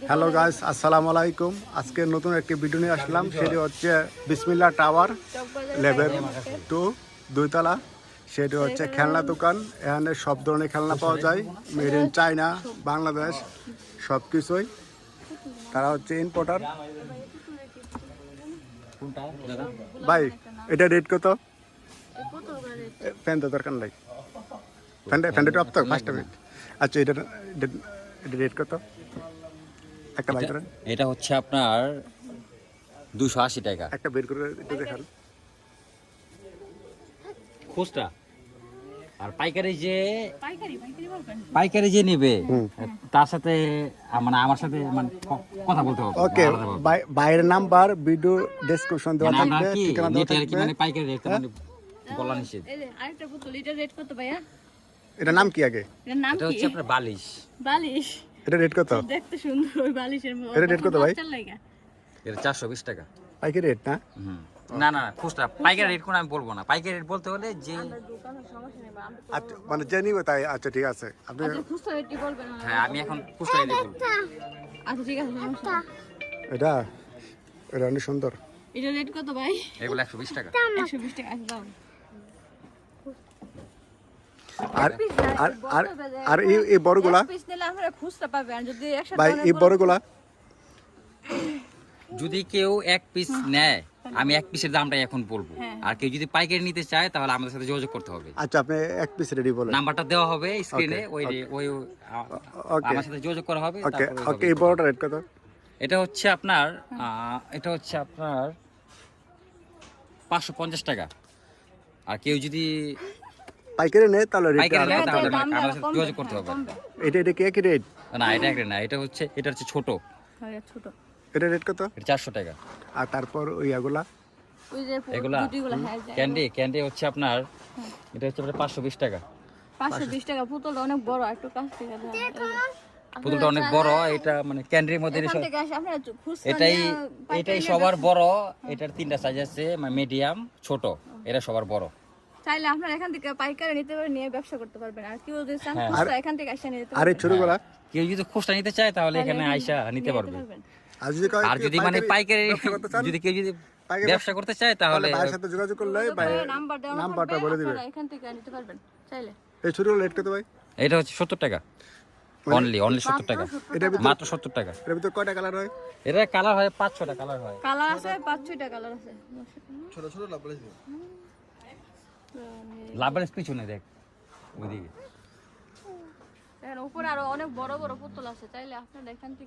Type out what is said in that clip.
Hello guys, আসসালামু আলাইকুম। আজকে নতুন একটি ভিডিও নিয়ে আসলাম। সেটি হচ্ছে বিসমিল্লাহ টাওয়ার লেভেল 2 দুইতলা। সেটি হচ্ছে খেলনা দোকান। এখানে সব ধরনের খেলনা পাওয়া যায়, মেড ইন চায়না, বাংলাদেশ, সব কিছুই। তারা হচ্ছে ইম্পোর্টার। ভাই, এটা রেট কত? ফ্যান তো দরকার নাই, ফ্যানটা টপ তো ফার্স্ট মিনিট। আচ্ছা, এটা রেট কত? একটা বাইক করেন। এটা হচ্ছে আপনার 280 টাকা একটা বের করে একটু দেখান। খুচরা। আর পাইকারি যে নেবে তার সাথে মানে আমার সাথে মানে কথা বলতে হবে। ওকে, বাইরের নাম্বার ভিডিও ডেসক্রিপশন দেওয়া মানে আমরা থাকবে, কি ঠিকানা দেওয়া নেটে আর কি থাকবে। মানে পাইকারি রেট মানে বলা নিষেধ। এই যে আরেকটা বোতল, এটার রেট কত ভাইয়া? এটা নাম কি আগে? এটার নাম এটা কি? হচ্ছে আপনার বালিশ। বালিশ। এটা রেট কত? দেখতে সুন্দর ওই বালিশের মতো। এটা রেট কত ভাই? এটা 420 টাকা। পাইকারি রেট না? না না খুচরা। পাইকারি রেট কোন আমি বলবো না। পাইকারি রেট বলতে হলে যে দোকানের সমস্যা নেই, আমরা তো আচ্ছা, মানে যে নিবে তাই। আচ্ছা, ঠিক আছে। আপনি আচ্ছা খুচরা রেটই বলবেন না? হ্যাঁ আমি এখন খুচরা রেট বলবো। আচ্ছা ঠিক আছে, সমস্যা নেই। এটা এটা অনেক সুন্দর। এটার রেট কত ভাই? এগুলো 120 টাকা। 120 টাকা। আচ্ছা দাও। আর আর আর আর এই বড়গুলা এক পিস নিলে আপনারা খুচরা পাবেন, আর যদি একসাথে ভাই, এই বড়গুলা যদি কেউ এক পিস নেয় আমি এক পিসের দামটাই এখন বলবো। আর কেউ যদি পাইকারি নিতে চায় তাহলে আমাদের সাথে যোগাযোগ করতে হবে। আচ্ছা, আপনি এক পিস রেডি বলেন। নাম্বারটা দেওয়া হবে স্ক্রিনে, ওই ওকে আমার সাথে যোগাযোগ করা হবে। ওকে তারপরে ওকে, এই বড়টা রেট কত? এটা হচ্ছে আপনার 550 টাকা। আর কেউ যদি পাইকারি নেয় তাহলে রেট পাইকারি নেয় তাহলে দাম আমাদের সাথে কমবে, যোগাযোগ করতে হবে। কমবে। এটা কি একই রেট? না এটা একটা না, এটা হচ্ছে ছোট। হ্যাঁ, ছোট। এটা রেট কত? এটা 400 টাকা। আর তারপর ওই এগুলা ওই যে এগুলা গুটিগুলো, হ্যাঁ যে ক্যান্ডি হচ্ছে আপনার এটা হচ্ছে আপনার 520 টাকা। 520 টাকা। পুতুলটা অনেক বড়, একটু কাছ থেকে দেন। পুতুলটা অনেক বড়। এটা মানে ক্যান্ডির মধ্যে এখান থেকে আসে আপনারা খুচরা এটাই নিয়ে পাইকারি এটাই নিয়ে সবার বড়। এটার 3টা সাইজ আছে, মিডিয়াম, ছোট। এটা সবার বড়। চাইলে আপনারা এখান থেকে পাইকারি নিতে পারবেন, নিয়ে ব্যবসা করতে পারবেন। আর কেউ যদি চান হ্যাঁ। খুচরা এখান থেকে আসে নিতে আর এই পারবেন। ছোটগুলা? কেউ যদি খুচরা নিতে চায় তাহলে এখানে আইসা নিতে পারবে। আর যদি কয় আর যদি মানে পাইকারি ব্যবসা করতে চান, যদি কেউ যদি পাইকারি ব্যবসা করতে চায় তাহলে ভাইয়ের সাথে যোগাযোগ করলে ভাই নাম্বার দেওয়া নাম্বারটা বলে দিবে। আপনারা এখান থেকে নিতে পারবেন চাইলে। এই ছোটগুলো রেট কত ভাই? এটা হচ্ছে 70 টাকা। অনলি 70 টাকা, এটার ভিতর মাত্র 70 টাকা। এটার ভিতর কয়টা কালার হয়? এটা কালার হয় 5-6টা কালার হয়। কালার আছে 5-6টা কালার আছে। ছোট ছোট লাভ লাভের পিছনে দেখ ওইদিকে। এখানে উপরে আরো অনেক বড় বড় পুতুল আছে, চাইলে আপনারা এখান থেকে